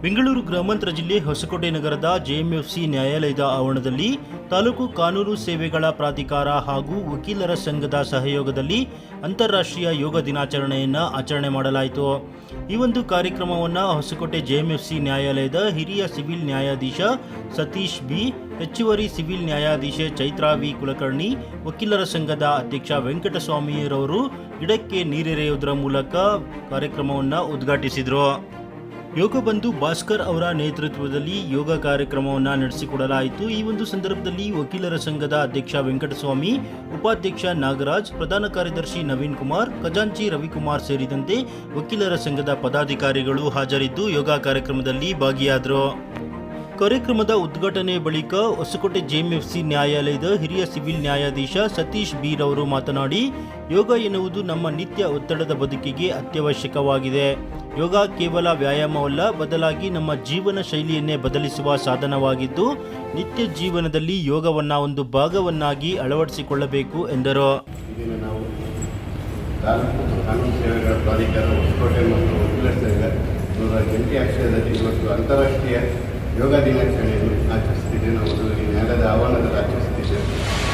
ಬೆಂಗಳೂರು ಗ್ರಾಮಾಂತರ ಜಿಲ್ಲೆ ಹೊಸಕೋಟೆ ನಗರದ ಜೆಎಂಎಫ್ಸಿ ನ್ಯಾಯಾಲಯದ ಆವರಣದಲ್ಲಿ ತಾಲೂಕು ಕಾನೂನು ಸೇವೆಗಳ ಪ್ರಾಧಿಕಾರ ಹಾಗೂ ವಕೀಲರ ಸಂಘದ ಸಹಯೋಗದಲ್ಲಿ ಅಂತಾರಾಷ್ಟ್ರೀಯ ಯೋಗ ದಿನಾಚರಣೆಯನ್ನು ಆಚರಣೆ ಮಾಡಲಾಯಿತು. ಈ ಒಂದು ಕಾರ್ಯಕ್ರಮವನ್ನು ಹೊಸಕೋಟೆ ಜೆಎಂಎಫ್ಸಿ ನ್ಯಾಯಾಲಯದ ಹಿರಿಯ ಸಿವಿಲ್ ನ್ಯಾಯಾಧೀಶ ಸತೀಶ್ ಬಿ, ಹೆಚ್ಚುವರಿ ಸಿವಿಲ್ ನ್ಯಾಯಾಧೀಶೆ ಚೈತ್ರಾ ವಿ ಕುಲಕರ್ಣಿ, ವಕೀಲರ ಸಂಘದ ಅಧ್ಯಕ್ಷ ವೆಂಕಟಸ್ವಾಮಿರವರು ಗಿಡಕ್ಕೆ ನೀರೆರೆಯುವುದರ ಮೂಲಕ ಕಾರ್ಯಕ್ರಮವನ್ನು ಉದ್ಘಾಟಿಸಿದರು. ಯೋಗ ಬಂಧು ಭಾಸ್ಕರ್ ಅವರ ನೇತೃತ್ವದಲ್ಲಿ ಯೋಗ ಕಾರ್ಯಕ್ರಮವನ್ನು ನಡೆಸಿಕೊಡಲಾಯಿತು. ಈ ಒಂದು ಸಂದರ್ಭದಲ್ಲಿ ವಕೀಲರ ಸಂಘದ ಅಧ್ಯಕ್ಷ ವೆಂಕಟಸ್ವಾಮಿ, ಉಪಾಧ್ಯಕ್ಷ ನಾಗರಾಜ್, ಪ್ರಧಾನ ಕಾರ್ಯದರ್ಶಿ ನವೀನ್ ಕುಮಾರ್, ಖಜಾಂಚಿ ರವಿಕುಮಾರ್ ಸೇರಿದಂತೆ ವಕೀಲರ ಸಂಘದ ಪದಾಧಿಕಾರಿಗಳು ಹಾಜರಿದ್ದು ಯೋಗ ಕಾರ್ಯಕ್ರಮದಲ್ಲಿ ಭಾಗಿಯಾದರು. ಕಾರ್ಯಕ್ರಮದ ಉದ್ಘಾಟನೆ ಬಳಿಕ ಹೊಸಕೋಟೆ ಜೆಎಂಎಫ್ಸಿ ನ್ಯಾಯಾಲಯದ ಹಿರಿಯ ಸಿವಿಲ್ ನ್ಯಾಯಾಧೀಶ ಸತೀಶ್ ಬಿ ರವರು ಮಾತನಾಡಿ, ಯೋಗ ಎನ್ನುವುದು ನಮ್ಮ ನಿತ್ಯ ಒತ್ತಡದ ಬದುಕಿಗೆ ಅತ್ಯವಶ್ಯಕವಾಗಿದೆ. ಯೋಗ ಕೇವಲ ವ್ಯಾಯಾಮವಲ್ಲ, ಬದಲಾಗಿ ನಮ್ಮ ಜೀವನ ಶೈಲಿಯನ್ನೇ ಬದಲಿಸುವ ಸಾಧನವಾಗಿದ್ದು, ನಿತ್ಯ ಜೀವನದಲ್ಲಿ ಯೋಗವನ್ನು ಒಂದು ಭಾಗವನ್ನಾಗಿ ಅಳವಡಿಸಿಕೊಳ್ಳಬೇಕು ಎಂದರು. ನಾವು ತಾಲೂಕು ಕಾನೂನು ಸೇವೆಗಳ ಪ್ರಾಧಿಕಾರ ಹೊಸಕೋಟೆ ಮತ್ತು ವಕೀಲರ ಸಂಘ ಇವರ ಜಂಟಿ ಆಶ್ರಯದಲ್ಲಿ ಇವತ್ತು ಅಂತಾರಾಷ್ಟ್ರೀಯ ಯೋಗ ದಿನಾಚರಣೆಯನ್ನು ಆಚರಿಸುತ್ತಿದ್ದೇವೆ. ನಾವು ಈ ನ್ಯಾಯಾಲಯದ ಆವರಣದಲ್ಲಿ ಆಚರಿಸುತ್ತಿದ್ದೇವೆ.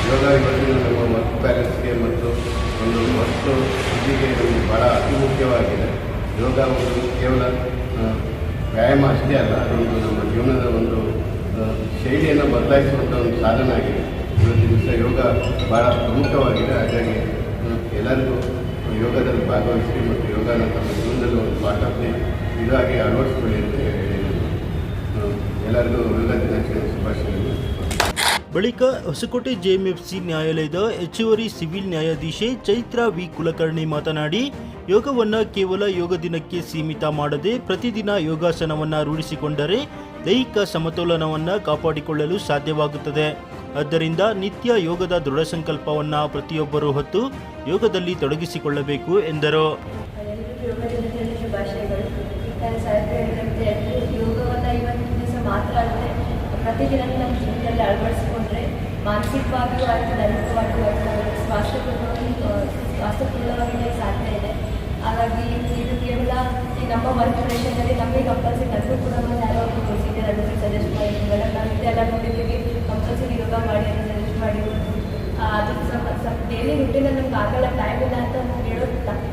ಯೋಗ ಇವತ್ತಿನ ನಮ್ಮ ವರ್ಕ್ ಬ್ಯಾಲೆನ್ಸ್ಗೆ ಮತ್ತು ಒಂದು ವರ್ಕ್ ಸ್ಥಿತಿಗೆ ನಮಗೆ ಭಾಳ ಅತಿ ಮುಖ್ಯವಾಗಿದೆ. ಯೋಗ ಒಂದು ಕೇವಲ ವ್ಯಾಯಾಮ ಅಷ್ಟೇ ಅಲ್ಲ, ಅದೊಂದು ನಮ್ಮ ಜೀವನದ ಒಂದು ಶೈಲಿಯನ್ನು ಬದಲಾಯಿಸುವಂಥ ಒಂದು ಸಾಧನ ಆಗಿದೆ. ಇವತ್ತಿನ ದಿವಸ ಯೋಗ ಭಾಳ ಪ್ರಮುಖವಾಗಿದೆ. ಹಾಗಾಗಿ ಎಲ್ಲರಿಗೂ ಯೋಗದಲ್ಲಿ ಭಾಗವಹಿಸಿ ಮತ್ತು ಯೋಗನ ತಮ್ಮ ಜೀವನದಲ್ಲಿ ಒಂದು ಪಾರ್ಟ್ ಆಫ್ ಇದಾಗಿ ಅಳವಡಿಸ್ಕೊಳ್ಳಿ ಅಂತ ಹೇಳಿ ಎಲ್ಲರಿಗೂ ಯೋಗ ದಿನಾಚರಣೆ ಶುಭಾಶಯಗಳು. ಬಳಿಕ ಹೊಸಕೋಟೆ ಜೆಎಂಎಫ್ಸಿ ನ್ಯಾಯಾಲಯದ ಹೆಚ್ಚುವರಿ ಸಿವಿಲ್ ನ್ಯಾಯಾಧೀಶೆ ಚೈತ್ರಾ ವಿ ಕುಲಕರ್ಣಿ ಮಾತನಾಡಿ, ಯೋಗವನ್ನು ಕೇವಲ ಯೋಗ ದಿನಕ್ಕೆ ಸೀಮಿತ ಮಾಡದೆ ಪ್ರತಿದಿನ ಯೋಗಾಸನವನ್ನು ರೂಢಿಸಿಕೊಂಡರೆ ದೈಹಿಕ ಸಮತೋಲನವನ್ನು ಕಾಪಾಡಿಕೊಳ್ಳಲು ಸಾಧ್ಯವಾಗುತ್ತದೆ. ಆದ್ದರಿಂದ ನಿತ್ಯ ಯೋಗದ ದೃಢ ಸಂಕಲ್ಪವನ್ನು ಪ್ರತಿಯೊಬ್ಬರೂ ಹೊತ್ತು ಯೋಗದಲ್ಲಿ ತೊಡಗಿಸಿಕೊಳ್ಳಬೇಕು ಎಂದರು. ಮಾತ್ರ ಅಲ್ಲದೆ ಪ್ರತಿದಿನ ನಮ್ಮ ಜೀವನದಲ್ಲಿ ಅಳವಡಿಸಿಕೊಂಡ್ರೆ ಮಾನಸಿಕವಾಗಿಯೂ ಆಯಿತು, ದೈಹಿಕವಾಗಿಯೂ ಆಯಿತು, ಸ್ವಾಸ್ಥ್ಯಪೂರ್ಣವಾಗಿ ಸಾಧ್ಯ ಇದೆ. ಹಾಗಾಗಿ ಇದು ಕೇವಲ ಈ ನಮ್ಮ ವರ್ಕ್ ಪ್ರೆಷರಲ್ಲಿ ನಮಗೆ ಕಂಪಲ್ಸರಿ ನನಗೂ ಕೂಡ ಯಾರೋ ಒಂದು ಪ್ರೊಸೀಜರ್ ಅದನ್ನು ಸಜೆಸ್ಟ್ ಮಾಡಿದ್ರು. ನಾವು ಇದೆಲ್ಲ ನೋಡಿದ್ದೀವಿ, ಕಂಪಲ್ಸರಿ ಯೋಗ ಮಾಡಿ ಅಂತ ಸಜೆಸ್ಟ್ ಮಾಡಿದ್ರು. ಅದಕ್ಕೆ ಸ್ವಲ್ಪ ಡೈಲಿ ರುಟೀನಲ್ಲಿ ನಮ್ಗೆ ಆಗಲ್ಲ, ಟೈಮ್ ಇಲ್ಲ ಅಂತ ಹೇಳೋದು ತಪ್ಪು.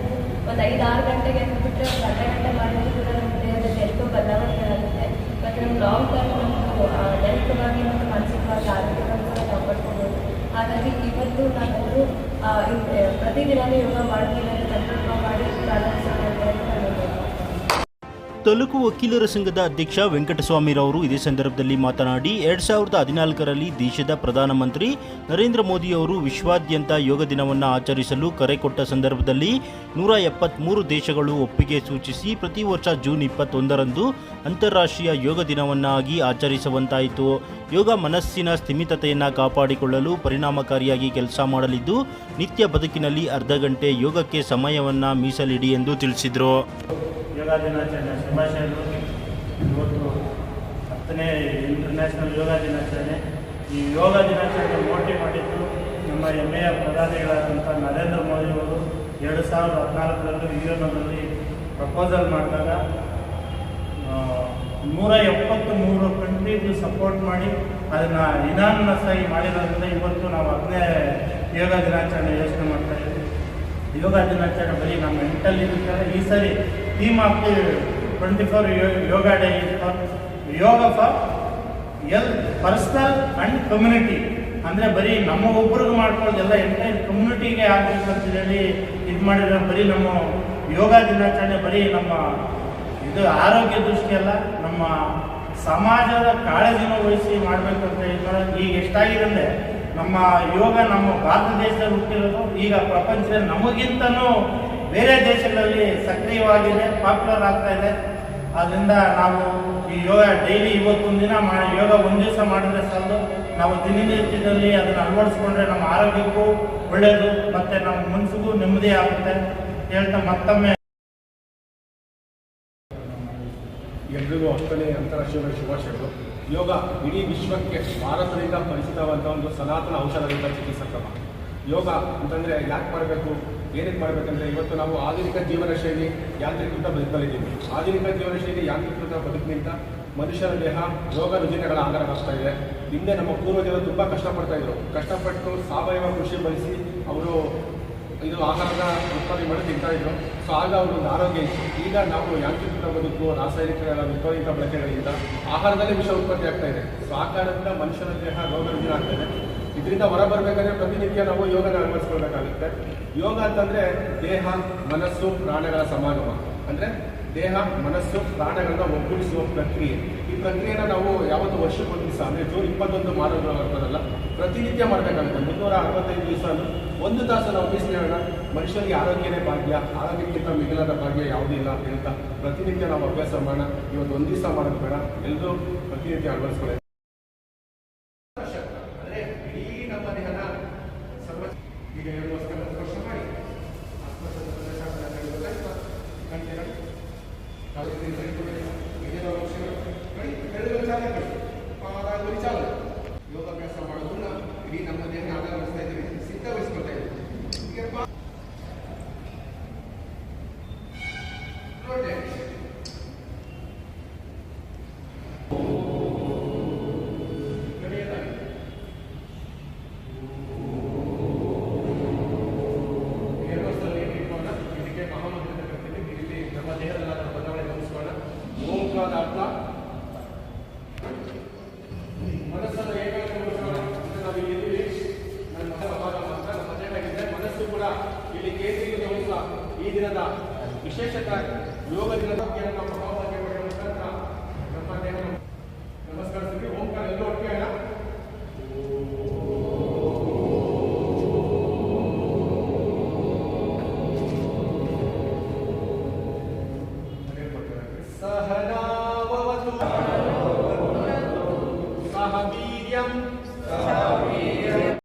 ಒಂದು 5-6 ಗಂಟೆಗೆ ಅಂದ್ಬಿಟ್ರೆ ಒಂದು ಅರ್ಧ ಗಂಟೆ ಮಾಡಿದ್ರು ಕೂಡ ನಮ್ಮ ದೇಹದಲ್ಲಿ ಎಲ್ಕೋ ಬದಲಾವಣೆ ಆಗುತ್ತೆ. ಮತ್ತು ನಮ್ಮ ಲಾಂಗ್ ಟರ್ಮ್ ನಮ್ಮದು ದೈಹಿಕವಾಗಿ ಮತ್ತು ಮಾನಸಿಕವಾಗಿ ಆರೋಗ್ಯವನ್ನು ಕೂಡ ಕಾಪಾಡ್ಕೋಬೋದು. ಹಾಗಾಗಿ ಇವತ್ತು ನಾವೆಲ್ಲರೂ ಪ್ರತಿದಿನವೂ ಯೋಗ ಮಾಡಬೇಕು ಅಂತ ಸಂಕಲ್ಪ ಮಾಡಿ ಪ್ರಾರಂಭಿಸೋಣ. ತಾಲೂಕು ವಕೀಲರ ಸಂಘದ ಅಧ್ಯಕ್ಷ ವೆಂಕಟಸ್ವಾಮಿರವರು ಇದೇ ಸಂದರ್ಭದಲ್ಲಿ ಮಾತನಾಡಿ, 2014ರಲ್ಲಿ ದೇಶದ ಪ್ರಧಾನಮಂತ್ರಿ ನರೇಂದ್ರ ಮೋದಿ ಅವರು ವಿಶ್ವಾದ್ಯಂತ ಯೋಗ ದಿನವನ್ನು ಆಚರಿಸಲು ಕರೆ ಕೊಟ್ಟ ಸಂದರ್ಭದಲ್ಲಿ 173 ದೇಶಗಳು ಒಪ್ಪಿಗೆ ಸೂಚಿಸಿ ಪ್ರತಿ ವರ್ಷ ಜೂನ್ 21ರಂದು ಅಂತಾರಾಷ್ಟ್ರೀಯ ಯೋಗ ದಿನವನ್ನಾಗಿ ಆಚರಿಸುವಂತಾಯಿತು. ಯೋಗ ಮನಸ್ಸಿನ ಸ್ಥಿಮಿತತೆಯನ್ನು ಕಾಪಾಡಿಕೊಳ್ಳಲು ಪರಿಣಾಮಕಾರಿಯಾಗಿ ಕೆಲಸ ಮಾಡಲಿದ್ದು, ನಿತ್ಯ ಬದುಕಿನಲ್ಲಿ ಅರ್ಧ ಗಂಟೆ ಯೋಗಕ್ಕೆ ಸಮಯವನ್ನು ಮೀಸಲಿಡಿ ಎಂದು ತಿಳಿಸಿದರು. ಯೋಗ ದಿನಾಚರಣೆ ಶುಭಾಶಯಗಳು. ಇವತ್ತು 10ನೇ ಇಂಟರ್ನ್ಯಾಷನಲ್ ಯೋಗ ದಿನಾಚರಣೆ. ಈ ಯೋಗ ದಿನಾಚರಣೆ ಮೋಟಿವ್ ಮಾಡಿದ್ದು ನಮ್ಮ ಹೆಮ್ಮೆಯ ಪ್ರಧಾನಿಗಳಾದಂಥ ನರೇಂದ್ರ ಮೋದಿಯವರು 2014ರಲ್ಲಿ ಯುಎನ್ನಲ್ಲಿ ಪ್ರಪೋಸಲ್ ಮಾಡಿದಾಗ 173 ಕಂಟ್ರೀಸ್ ಸಪೋರ್ಟ್ ಮಾಡಿ ಅದನ್ನು ಇನಾನಮಸ್ ಆಗಿ ಮಾಡಿರೋದ್ರಿಂದ ಇವತ್ತು ನಾವು 10ನೇ ಯೋಗ ದಿನಾಚರಣೆ ಯೋಚನೆ ಮಾಡ್ತಾ ಇದ್ದೀವಿ. ಯೋಗ ದಿನಾಚರಣೆ ಬರೀ ನಮ್ಮ ಮೆಂಟಲ್ ಇರ್ತಾರೆ. ಈ ಸರಿ theme of the 24 yoga day yoga for personal and community. ಅಂದರೆ ಬರೀ ನಮ್ಮ ಒಬ್ಬರಿಗೆ ಮಾಡ್ಕೊಳ್ಳೋದೆಲ್ಲ ಎಂಟೈರ್ ಕಮ್ಯುನಿಟಿಗೆ ಆಗಬೇಕು ಅಂತೇಳಿ ಇದು ಮಾಡಿದ್ರೆ ಬರೀ ನಮ್ಮ ಯೋಗ ದಿನಾಚರಣೆ ಬರೀ ನಮ್ಮ ಇದು ಆರೋಗ್ಯ ದೃಷ್ಟಿಯಲ್ಲ, ನಮ್ಮ ಸಮಾಜದ ಕಾಳಜಿನ ವಹಿಸಿ ಮಾಡಬೇಕು ಅಂತ ಇದು ಈಗ ಎಷ್ಟಾಗಿದೆ ಅಂದರೆ ನಮ್ಮ ಯೋಗ ನಮ್ಮ ಭಾರತ ದೇಶದಲ್ಲಿ ಹುಟ್ಟಿರೋದು ಈಗ ಪ್ರಪಂಚದಲ್ಲಿ ನಮಗಿಂತನೂ ಬೇರೆ ದೇಶಗಳಲ್ಲಿ ಸಕ್ರಿಯವಾಗಿದೆ, ಪಾಪ್ಯುಲರ್ ಆಗ್ತಾ ಇದೆ. ಆದ್ದರಿಂದ ನಾವು ಈ ಯೋಗ ಡೈಲಿ ಇವತ್ತೊಂದು ದಿನ ಯೋಗ ಒಂದು ದಿವಸ ಮಾಡಿದ್ರೆ ಸಾಲದು, ನಾವು ದಿನನಿತ್ಯದಲ್ಲಿ ಅದನ್ನು ಅಳವಡಿಸ್ಕೊಂಡ್ರೆ ನಮ್ಮ ಆರೋಗ್ಯಕ್ಕೂ ಒಳ್ಳೆಯದು ಮತ್ತು ನಮ್ಮ ಮನಸ್ಸಿಗೂ ನೆಮ್ಮದಿ ಆಗುತ್ತೆ ಹೇಳ್ತಾ ಮತ್ತೊಮ್ಮೆ ಎಲ್ರಿಗೂ 10ನೇ ಅಂತಾರಾಷ್ಟ್ರೀಯ ಶುಭಾಶಯಗಳು. ಯೋಗ ಇಡೀ ವಿಶ್ವಕ್ಕೆ ಭಾರತದಿಂದ ಪರಿಚಿತವಾದ ಒಂದು ಸನಾತನ ಔಷಧದಿಂದ ಚಿಕಿತ್ಸಾ ಕ್ರಮ. ಯೋಗ ಅಂತಂದರೆ ಯಾಕೆ ಮಾಡಬೇಕು, ಏನಕ್ಕೆ ಮಾಡಬೇಕಂದ್ರೆ ಇವತ್ತು ನಾವು ಆಧುನಿಕ ಜೀವನ ಶೈಲಿ ಯಾಂತ್ರೀಕೃತ ಬದುಕಲಿದ್ದೀವಿ. ಆಧುನಿಕ ಜೀವನ ಶೈಲಿ ಯಾಂತ್ರೀಕೃತ ಬದುಕಿನಿಂದ ಮನುಷ್ಯನ ದೇಹ ರೋಗ ರುಜಿನಗಳ ಆಧಾರವಾಗ್ತಾ ಇದೆ. ಹಿಂದೆ ನಮ್ಮ ಪೂರ್ವಜರು ತುಂಬ ಕಷ್ಟಪಡ್ತಾ ಇದ್ರು. ಕಷ್ಟಪಟ್ಟು ಸಾವಯವ ಕೃಷಿ ಬಳಸಿ ಅವರು ಇದು ಆಹಾರದ ಉತ್ಪಾದನೆ ಮಾಡಿ ತಿಂತಾ ಇದ್ರು. ಸೊ ಆಗ ಅವರೊಂದು ಆರೋಗ್ಯ ಇತ್ತು. ಈಗ ನಾವು ಯಾಂತ್ರೀಕೃತ ಬದುಕು, ರಾಸಾಯನಿಕ ವಿಪರೀತ ಬಳಕೆಗಳಿಂದ ಆಹಾರದಲ್ಲೇ ವಿಷ ಉತ್ಪತ್ತಿ ಆಗ್ತಾ ಇದೆ. ಸೊ ಆ ಕಾರಣದಿಂದ ಮನುಷ್ಯನ ದೇಹ ರೋಗ ರುಜಿನ ಆಗ್ತಾ ಇದೆ. ಇದರಿಂದ ಹೊರಬರಬೇಕಾದ್ರೆ ಪ್ರತಿನಿತ್ಯ ನಾವು ಯೋಗನ ಅಳವಡಿಸ್ಕೊಳ್ಬೇಕಾಗುತ್ತೆ. ಯೋಗ ಅಂತಂದರೆ ದೇಹ, ಮನಸ್ಸು, ಪ್ರಾಣಗಳ ಸಮಾಗಮ. ಅಂದರೆ ದೇಹ, ಮನಸ್ಸು, ಪ್ರಾಣಗಳನ್ನ ಒಗ್ಗೂಡಿಸುವ ಪ್ರಕ್ರಿಯೆ. ಈ ಪ್ರಕ್ರಿಯೆನ ನಾವು ಯಾವತ್ತು ವರ್ಷಕ್ಕೊಂದು ದಿವಸ ಅಂದರೆ ಜೂನ್ 21 ಮಾಡೋದಲ್ಲ, ಪ್ರತಿನಿತ್ಯ ಮಾಡಬೇಕಾಗುತ್ತೆ. 365 ದಿವಸ ಒಂದು ತಾಸು ನಾವು ಮೀಸಲಿಡೋಣ. ಮನುಷ್ಯನಿಗೆ ಆರೋಗ್ಯನೇ ಭಾಗ್ಯ, ಆರೋಗ್ಯಕ್ಕಿಂತ ಮಿಗಿಲಾದ ಭಾಗ್ಯ ಯಾವುದೂ ಇಲ್ಲ ಅಂತ ಹೇಳ್ತಾ ಪ್ರತಿನಿತ್ಯ ನಾವು ಅಭ್ಯಾಸ ಮಾಡೋಣ. ಇವತ್ತು ಒಂದು ದಿವಸ ಮಾಡೋದು ಬೇಡ, ಎಲ್ಲರೂ ಪ್ರತಿನಿತ್ಯ ಅಳವಡಿಸ್ಕೊಳ್ಳಿ. ಅಂದರೆ ಇಡೀ ನಮ್ಮ ದೇಹದ ಈಗ 2 ವರ್ಷ ಮಾಡಿ ಯೋಗಾಭ್ಯಾಸ ಮಾಡೋದನ್ನ ಇಡೀ ನಮ್ಮ ದೇಹ ಆಧಾರಿಸ್ತಾ ಇದ್ದೀವಿ, ಸಿದ್ಧವಹಿಸ್ಕೊಳ್ತಾ ಇದ್ದೀವಿ. ಇದಕ್ಕೆ ಮಹಾಮಂತ್ರ ಕರ್ತೀನಿ. ಇಲ್ಲಿ ನಮ್ಮ ದೇಹದಲ್ಲಾದ ಬದಲಾವಣೆ ಗಮನಿಸೋಣ. ಓಂಕಾರ ಅರ್ಥ ಮನಸ್ಸನ್ನು ಏಕಾಗ್ರಗೊಳಿಸೋಣ. ನಾವು ಇಲ್ಲಿದ್ದೀವಿ, ನನ್ನ ಮನಸ್ಸು ಭಾಗ ಮಾತ್ರ ನಮ್ಮ ದೇಹ ಇದೆ, ಮನಸ್ಸು ಕೂಡ ಇಲ್ಲಿ ಕೇಂದ್ರೀಕೃತಗೊಳಿಸುವ ಈ ದಿನದ ವಿಶೇಷತೆ ಯೋಗ ದಿನದ